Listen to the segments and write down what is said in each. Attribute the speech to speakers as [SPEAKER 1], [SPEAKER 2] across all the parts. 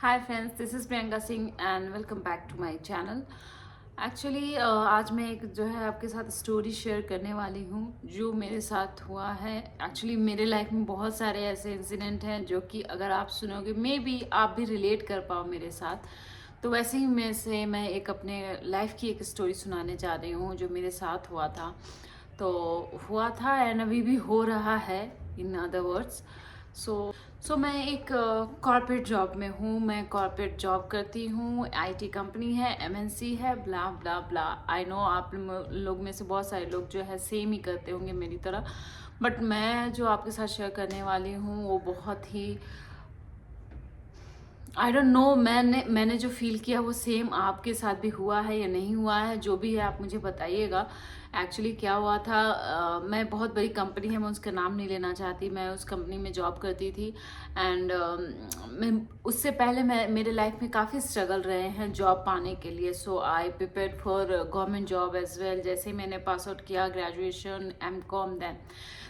[SPEAKER 1] Hi friends, this is Priyanka Singh and welcome back to my channel. Actually आज मैं एक जो है आपके साथ स्टोरी शेयर करने वाली हूँ जो मेरे साथ हुआ है। एक्चुअली मेरे लाइफ में बहुत सारे ऐसे इंसिडेंट हैं जो कि अगर आप सुनोगे मे बी आप भी रिलेट कर पाओ मेरे साथ। तो वैसे ही में से मैं एक अपने लाइफ की एक स्टोरी सुनाने जा रही हूँ जो मेरे साथ हुआ था। तो हुआ था एंड अभी भी हो रहा है, इन अदर वर्ड्स। सो मैं एक कॉर्पोरेट जॉब में हूँ। मैं कॉर्पोरेट जॉब करती हूँ, आईटी कंपनी है, एमएनसी है, ब्ला ब्ला ब्ला। आई नो आप लोग में से बहुत सारे लोग जो है सेम ही करते होंगे मेरी तरह, बट मैं जो आपके साथ शेयर करने वाली हूँ वो बहुत ही आई डोंट नो। मैंने जो फील किया वो सेम आपके साथ भी हुआ है या नहीं हुआ है, जो भी है आप मुझे बताइएगा। एक्चुअली क्या हुआ था, मैं बहुत बड़ी कंपनी है, मैं उसका नाम नहीं लेना चाहती, मैं उस कंपनी में जॉब करती थी। एंड मैं उससे पहले मैं मेरे लाइफ में काफ़ी स्ट्रगल रहे हैं जॉब पाने के लिए। So I prepare for government job as well. जैसे ही मैंने पास आउट किया ग्रेजुएशन एम.कॉम,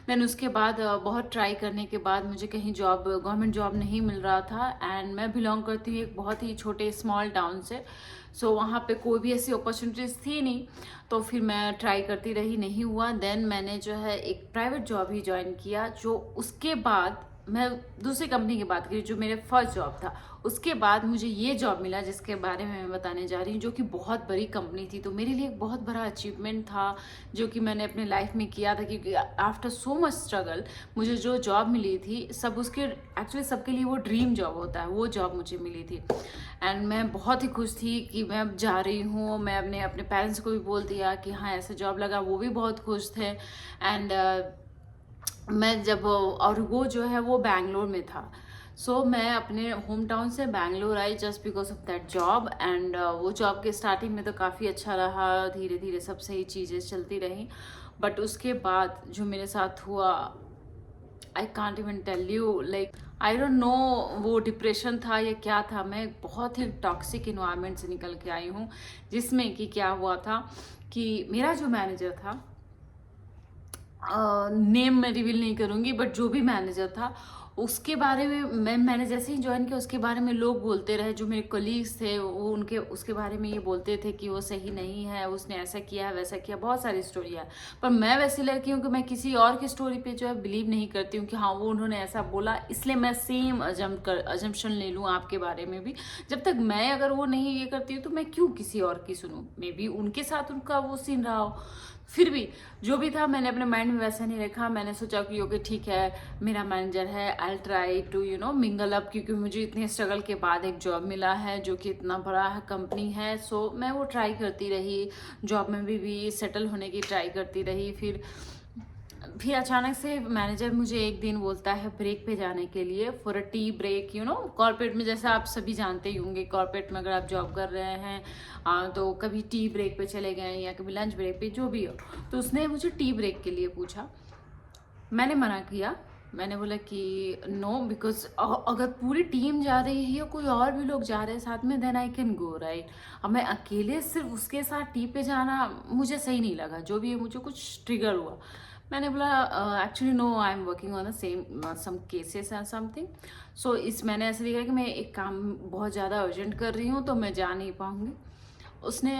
[SPEAKER 1] देन उसके बाद बहुत ट्राई करने के बाद मुझे कहीं जॉब, गवर्नमेंट जॉब नहीं मिल रहा था। एंड मैं बिलोंग करती हूँ एक बहुत ही छोटे स्मॉल टाउन से। सो वहाँ पे कोई भी ऐसी अपॉर्चुनिटीज़ थी नहीं। तो फिर मैं ट्राई करती रही, नहीं हुआ। देन मैंने जो है एक प्राइवेट जॉब ही ज्वाइन किया। जो उसके बाद मैं दूसरी कंपनी की बात करी जो मेरे फर्स्ट जॉब था, उसके बाद मुझे ये जॉब मिला जिसके बारे में मैं बताने जा रही हूँ, जो कि बहुत बड़ी कंपनी थी। तो मेरे लिए एक बहुत बड़ा अचीवमेंट था जो कि मैंने अपने लाइफ में किया था, क्योंकि आफ्टर सो मच स्ट्रगल मुझे जो जॉब मिली थी, सब उसके एक्चुअली सबके लिए वो ड्रीम जॉब होता है, वो जॉब मुझे मिली थी। एंड मैं बहुत ही खुश थी कि मैं अब जा रही हूँ। मैं अपने अपने पेरेंट्स को भी बोल दिया कि हाँ ऐसे जॉब लगा, वो भी बहुत खुश थे। एंड मैं जब, और वो जो है वो बैंगलोर में था। मैं अपने होम टाउन से Bangalore I just because of that job. And वो जॉब के स्टार्टिंग में तो काफ़ी अच्छा रहा, धीरे धीरे सब सही चीज़ें चलती रहीं। बट उसके बाद जो मेरे साथ हुआ, I can't even tell you, like I don't know वो डिप्रेशन था या क्या था। मैं बहुत ही टॉक्सिक इन्वायरमेंट से निकल के आई हूँ, जिसमें कि क्या हुआ था कि मेरा जो मैनेजर था, नेम मैं रिवील नहीं करूँगी, बट जो भी मैनेजर था उसके बारे में मैंने जैसे ही ज्वाइन किया उसके बारे में लोग बोलते रहे। जो मेरे कलीग्स थे वो उनके उसके बारे में ये बोलते थे कि वो सही नहीं है, उसने ऐसा किया है वैसा किया, बहुत सारी स्टोरी है। पर मैं वैसी लड़की हूँ कि मैं किसी और की स्टोरी पे जो है बिलीव नहीं करती हूँ कि हाँ वो उन्होंने ऐसा बोला इसलिए मैं सेम अजम्पशन ले लूँ आपके बारे में भी। जब तक मैं अगर वो नहीं ये करती हूँ तो मैं क्यों किसी और की सुनूँ। मे बी उनके साथ उनका वो सीन रहा हो। फिर भी जो भी था मैंने अपने माइंड में वैसा नहीं रखा। मैंने सोचा कि ओके ठीक है, मेरा मैनेजर है, I try to mingle up, क्योंकि मुझे इतने स्ट्रगल के बाद एक जॉब मिला है जो कि इतना बड़ा कंपनी है। मैं वो ट्राई करती रही, जॉब में भी सेटल होने की ट्राई करती रही। फिर अचानक से मैनेजर मुझे एक दिन बोलता है ब्रेक पे जाने के लिए, for a tea break. Corporate में जैसा आप सभी जानते ही होंगे, कॉर्पोरेट में अगर आप जॉब कर रहे हैं तो कभी टी ब्रेक पे चले गए या कभी लंच ब्रेक पे, जो भी हो। तो उसने मुझे टी ब्रेक के लिए पूछा, मैंने मना किया। मैंने बोला कि नो, बिकॉज अगर पूरी टीम जा रही है या कोई और भी लोग जा रहे हैं साथ में, then I can go right. अब मैं अकेले सिर्फ उसके साथ टी पे जाना मुझे सही नहीं लगा। जो भी है मुझे कुछ ट्रिगर हुआ। मैंने बोला actually no, I am working on the same some cases and something. इस मैंने ऐसे लिखा कि मैं एक काम बहुत ज़्यादा अर्जेंट कर रही हूँ तो मैं जा नहीं पाऊँगी। उसने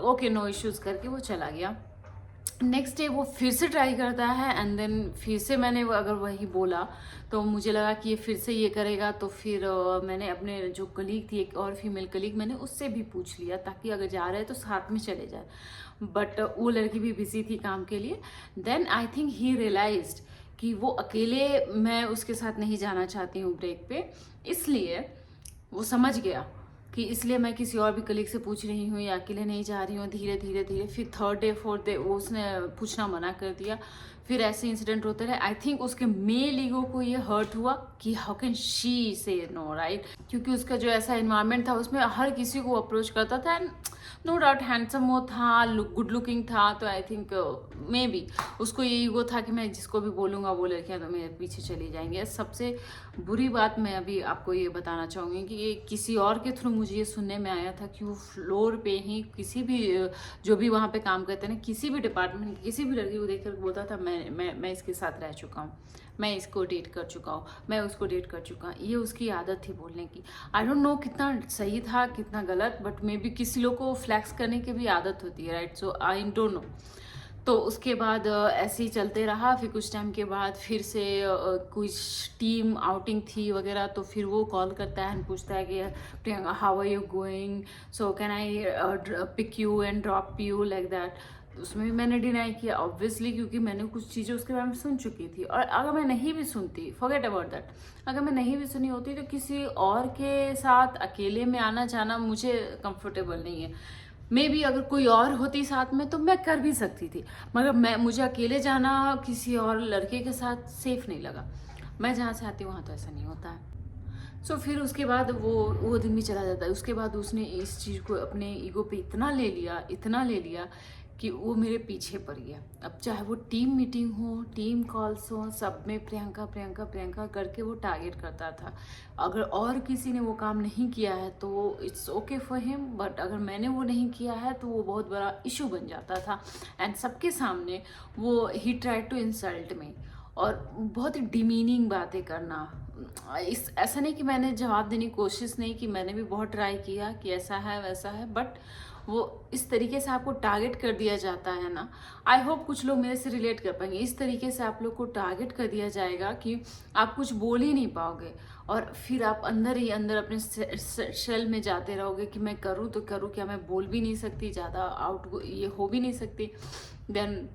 [SPEAKER 1] ओके नो इश्यूज़ करके वो चला गया। नेक्स्ट डे वो फिर से ट्राई करता है एंड देन फिर से मैंने अगर वही बोला तो मुझे लगा कि ये फिर से ये करेगा। तो फिर मैंने अपने जो कलीग थी, एक और फीमेल कलीग, मैंने उससे भी पूछ लिया ताकि अगर जा रहे हैं तो साथ में चले जाए। बट वो लड़की भी बिजी थी काम के लिए। Then I think he realized कि वो अकेले, मैं उसके साथ नहीं जाना चाहती हूँ ब्रेक पे, इसलिए वो समझ गया कि इसलिए मैं किसी और भी कलीग से पूछ रही हूँ या अकेले नहीं जा रही हूँ। धीरे धीरे धीरे फिर थर्ड डे फोर्थ डे वो उसने पूछना मना कर दिया। फिर ऐसे इंसिडेंट होते रहे। आई थिंक उसके मेल ईगो को ये हर्ट हुआ कि हाउ कैन शी से नो राइट, क्योंकि उसका जो ऐसा इन्वायरमेंट था उसमें हर किसी को अप्रोच करता था। एंड नो डाउट हैंडसम वो था, गुड लुकिंग था। तो आई थिंक मे बी उसको ये ईगो था कि मैं जिसको भी बोलूँगा वो लड़कियाँ तो मेरे पीछे चली जाएंगी। सबसे बुरी बात मैं अभी आपको ये बताना चाहूँगी कि ये किसी और के थ्रू मुझे ये सुनने में आया था कि वो फ्लोर पे ही किसी भी जो भी वहाँ पे काम करते हैं ना, किसी भी डिपार्टमेंट की किसी भी लड़की को देखकर बोलता था मैं मैं इसके साथ रह चुका हूँ, मैं इसको डेट कर चुका हूँ, मैं उसको डेट कर चुका हूँ। ये उसकी आदत थी बोलने की। आई डोंट नो कितना सही था कितना गलत, बट मे बी किसी लोग को फ्लैक्स करने की भी आदत होती है, right? So I don't no. तो उसके बाद ऐसे ही चलते रहा। फिर कुछ टाइम के बाद फिर से कुछ टीम आउटिंग थी वगैरह, तो फिर वो कॉल करता है एंड पूछता है कि Priyanka how are you going, so can I pick you and drop you, like that. उसमें भी मैंने डिनाई किया ऑब्वियसली, क्योंकि मैंने कुछ चीज़ें उसके बारे में सुन चुकी थी। और अगर मैं नहीं भी सुनती, फॉरगेट अबाउट दैट, अगर मैं नहीं भी सुनी होती तो किसी और के साथ अकेले में आना जाना मुझे कंफर्टेबल नहीं है। मे बी अगर कोई और होती साथ में तो मैं कर भी सकती थी, मगर मुझे अकेले जाना किसी और लड़के के साथ सेफ नहीं लगा। मैं जहाँ से आती हूँ वहाँ तो ऐसा नहीं होता है। सो फिर उसके बाद वो दिन भी चला जाता है। उसके बाद उसने इस चीज़ को अपने ईगो पे इतना ले लिया, इतना ले लिया कि वो मेरे पीछे पड़ गया। अब चाहे वो टीम मीटिंग हो, टीम कॉल्स हो, सब में प्रियंका प्रियंका प्रियंका करके वो टारगेट करता था। अगर और किसी ने वो काम नहीं किया है तो it's okay for him, but अगर मैंने वो नहीं किया है तो वो बहुत बड़ा इशू बन जाता था। एंड सबके सामने वो ही ट्राई टू इंसल्ट मी, और बहुत ही डिमीनिंग बातें करना। ऐसा नहीं कि मैंने जवाब देने की कोशिश नहीं की, मैंने भी बहुत ट्राई किया कि ऐसा है वैसा है, बट वो इस तरीके से आपको टारगेट कर दिया जाता है ना। आई होप कुछ लोग मेरे से रिलेट कर पाएंगे। इस तरीके से आप लोग को टारगेट कर दिया जाएगा कि आप कुछ बोल ही नहीं पाओगे, और फिर आप अंदर ही अंदर अपने शेल में जाते रहोगे कि मैं करूँ तो करूँ क्या, मैं बोल भी नहीं सकती, ज़्यादा आउट ये हो भी नहीं सकती। देन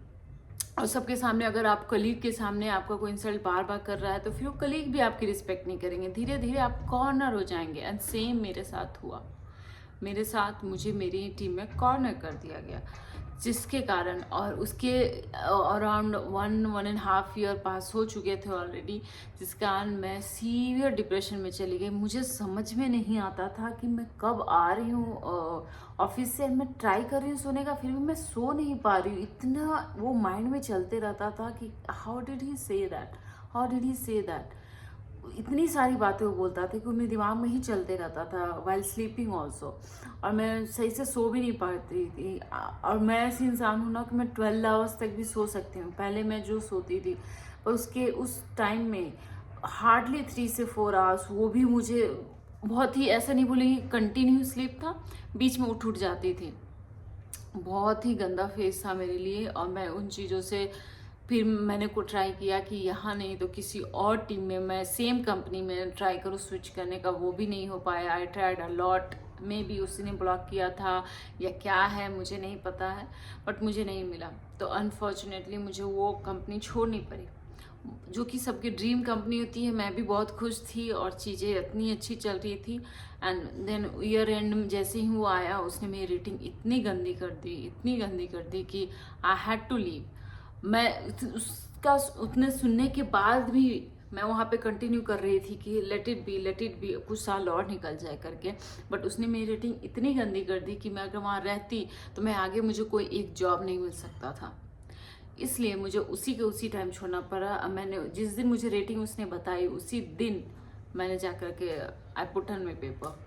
[SPEAKER 1] और सबके सामने, अगर आप कलीग के सामने आपका कोई इंसल्ट बार बार कर रहा है तो फिर वो कलीग भी आपकी रिस्पेक्ट नहीं करेंगे, धीरे धीरे आप कॉर्नर हो जाएंगे। एंड सेम मेरे साथ हुआ। मेरे साथ मुझे मेरी टीम में कॉर्नर कर दिया गया, जिसके कारण, और उसके अराउंड 1.5 ईयर पास हो चुके थे ऑलरेडी, जिस कारण मैं सीवियर डिप्रेशन में चली गई। मुझे समझ में नहीं आता था कि मैं कब आ रही हूँ ऑफिस से, मैं ट्राई कर रही हूँ सोने का, फिर भी मैं सो नहीं पा रही हूँ। इतना वो माइंड में चलते रहता था कि how did he say that, how did he say that. इतनी सारी बातें वो बोलता था कि मेरे दिमाग में ही चलते रहता था वाइल स्लीपिंग ऑल्सो, और मैं सही से सो भी नहीं पाती थी। और मैं ऐसी इंसान हूँ ना कि मैं 12 आवर्स तक भी सो सकती हूँ, पहले मैं जो सोती थी, पर उसके उस टाइम में हार्डली 3 से 4 आवर्स, वो भी मुझे बहुत ही, ऐसा नहीं बोलेंगे कंटिन्यू स्लीप था, बीच में उठ जाती थी। बहुत ही गंदा फेस था मेरे लिए, और मैं उन चीज़ों से फिर मैंने को ट्राई किया कि यहाँ नहीं तो किसी और टीम में, मैं सेम कंपनी में ट्राई करूँ स्विच करने का, वो भी नहीं हो पाया। I tried a lot, may be उसी ने ब्लॉक किया था या क्या है मुझे नहीं पता है, बट मुझे नहीं मिला। तो अनफॉर्चुनेटली मुझे वो कंपनी छोड़नी पड़ी, जो कि सबकी ड्रीम कंपनी होती है। मैं भी बहुत खुश थी और चीज़ें इतनी अच्छी चल रही थी। एंड देन ईयर एंड जैसे ही वो आया, उसने मेरी रेटिंग इतनी गंदी कर दी, इतनी गंदी कर दी कि आई हैड टू लीव। मैं उसका उतने सुनने के बाद भी मैं वहाँ पे कंटिन्यू कर रही थी कि लेट इट बी, कुछ साल और निकल जाए करके। बट उसने मेरी रेटिंग इतनी गंदी कर दी कि मैं अगर वहाँ रहती तो मैं आगे, मुझे कोई एक जॉब नहीं मिल सकता था। इसलिए मुझे उसी के उसी टाइम छोड़ना पड़ा। मैंने जिस दिन मुझे रेटिंग उसने बताई, उसी दिन मैंने जा कर के I put on my paper.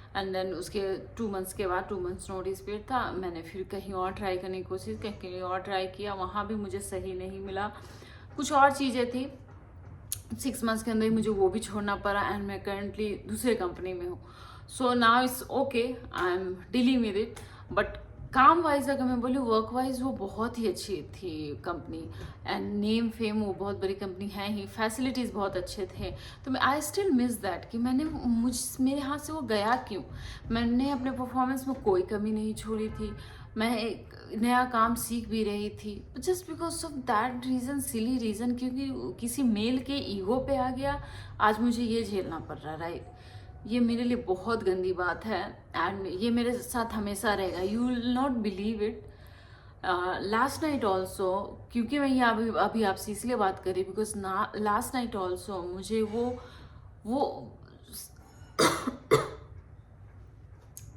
[SPEAKER 1] And then उसके 2 मंथ्स के बाद, 2 मंथ्स नोटिस पीरियड था, मैंने फिर कहीं और ट्राई करने की कोशिश, कहीं और ट्राई किया, वहाँ भी मुझे सही नहीं मिला। कुछ और चीज़ें थी, 6 मंथ्स के अंदर ही मुझे वो भी छोड़ना पड़ा। एंड मैं करंटली दूसरे कंपनी में हूँ। So now it's okay, I am dealing with it. But काम वाइज अगर मैं बोलूँ, वर्क वाइज वो बहुत ही अच्छी थी कंपनी, एंड नेम फेम, वो बहुत बड़ी कंपनी है ही, फैसिलिटीज़ बहुत अच्छे थे। तो मैं आई स्टिल मिस दैट कि मेरे हाथ से वो गया क्यों। मैंने अपने परफॉर्मेंस में कोई कमी नहीं छोड़ी थी, मैं एक नया काम सीख भी रही थी, just because of that reason, silly reason, क्योंकि किसी मेल के ईगो पे आ गया, आज मुझे ये झेलना पड़ रहा, राइट। ये मेरे लिए बहुत गंदी बात है, एंड ये मेरे साथ हमेशा रहेगा। You will not believe it. Last night also, क्योंकि मैं ये अभी आपसे इसलिए बात करी बिकॉज लास्ट नाइट ऑल्सो मुझे वो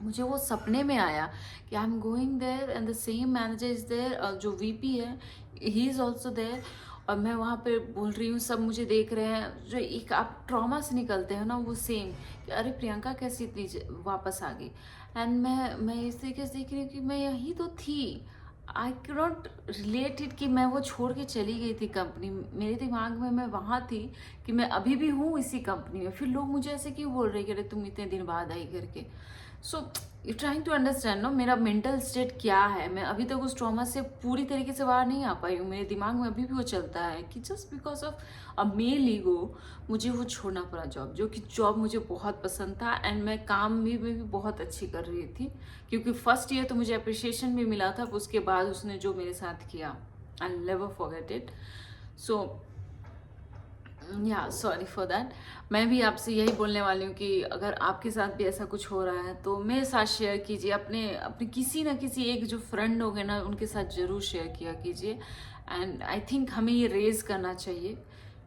[SPEAKER 1] मुझे वो सपने में आया कि I am going there and the same manager is there, जो वीपी है ही इज़ ऑल्सो देयर, और मैं वहाँ पे बोल रही हूँ, सब मुझे देख रहे हैं। जो एक आप ट्रॉमा से निकलते हैं ना, वो सेम कि अरे प्रियंका कैसी इतनी वापस आ गई। एंड मैं इस तरीके से देख रही हूँ कि मैं यही तो थी, आई नॉट रिलेट इट कि मैं वो छोड़ के चली गई थी कंपनी। मेरे दिमाग में मैं वहाँ थी कि मैं अभी भी हूँ इसी कंपनी में। फिर लोग मुझे ऐसे क्यों बोल रहे कि अरे तुम इतने दिन बाद आई करके। So you trying to understand no मेरा मेंटल स्टेट क्या है। मैं अभी तक उस ट्रॉमा से पूरी तरीके से बाहर नहीं आ पाई हूँ। मेरे दिमाग में अभी भी वो चलता है कि just because of a male ego मुझे वो छोड़ना पड़ा जॉब, जो कि जॉब मुझे बहुत पसंद था एंड मैं काम भी बहुत अच्छी कर रही थी। क्योंकि फर्स्ट ईयर तो मुझे अप्रिशिएशन भी मिला था, उसके बाद उसने जो मेरे साथ किया आई नेवर फॉरगेट इट। सो या सॉरी फॉर दैट। मैं भी आपसे यही बोलने वाली हूँ कि अगर आपके साथ भी ऐसा कुछ हो रहा है तो मेरे साथ शेयर कीजिए। अपने अपने किसी ना किसी एक जो फ्रेंड होंगे ना उनके साथ ज़रूर शेयर किया कीजिए। एंड आई थिंक हमें ये रेज करना चाहिए।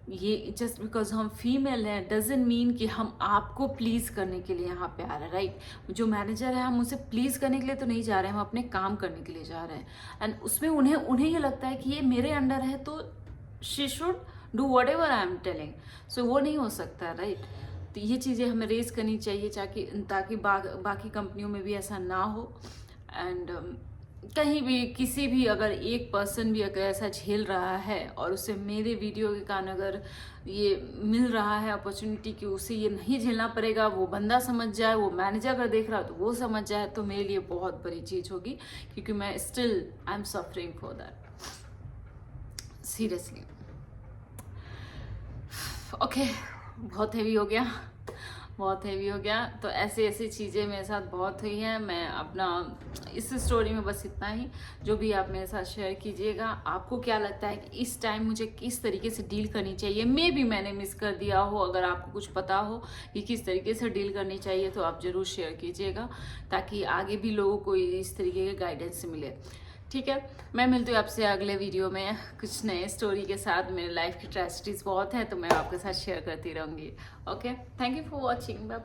[SPEAKER 1] ये जस्ट बिकॉज हम फीमेल हैं डजेंट मीन कि हम आपको प्लीज़ करने के लिए यहाँ पे आ रहे हैं, राइट। जो मैनेजर है हम उसे प्लीज़ करने के लिए तो नहीं जा रहे हैं, हम अपने काम करने के लिए जा रहे हैं। एंड उसमें उन्हें ये लगता है कि ये मेरे अंडर है तो she should do whatever I am telling. So वो नहीं हो सकता, राइट। तो ये चीज़ें हमें रेज करनी चाहिए ताकि बाकी कंपनियों में भी ऐसा ना हो। एंड कहीं भी किसी भी अगर एक पर्सन भी अगर ऐसा झेल रहा है और उसे मेरे वीडियो के कारण अगर ये मिल रहा है अपॉर्चुनिटी कि उसे ये नहीं झेलना पड़ेगा, वो बंदा समझ जाए, वो मैनेजर अगर देख रहा है तो वो समझ जाए, तो मेरे लिए बहुत बड़ी चीज़ होगी। क्योंकि मैं still I am suffering for that seriously. Okay बहुत हेवी हो गया, बहुत हेवी हो गया। तो ऐसी ऐसी चीज़ें मेरे साथ बहुत हुई हैं। मैं अपना इस स्टोरी में बस इतना ही। जो भी आप मेरे साथ शेयर कीजिएगा, आपको क्या लगता है कि इस टाइम मुझे किस तरीके से डील करनी चाहिए। मे भी मैंने मिस कर दिया हो, अगर आपको कुछ पता हो कि किस तरीके से डील करनी चाहिए तो आप ज़रूर शेयर कीजिएगा, ताकि आगे भी लोगों को इस तरीके के गाइडेंस मिले। ठीक है, मैं मिलती हूँ आपसे अगले वीडियो में कुछ नए स्टोरी के साथ। मेरे लाइफ की ट्रेजेडीज बहुत हैं तो मैं आपके साथ शेयर करती रहूँगी। Okay, thank you for watching, bye bye.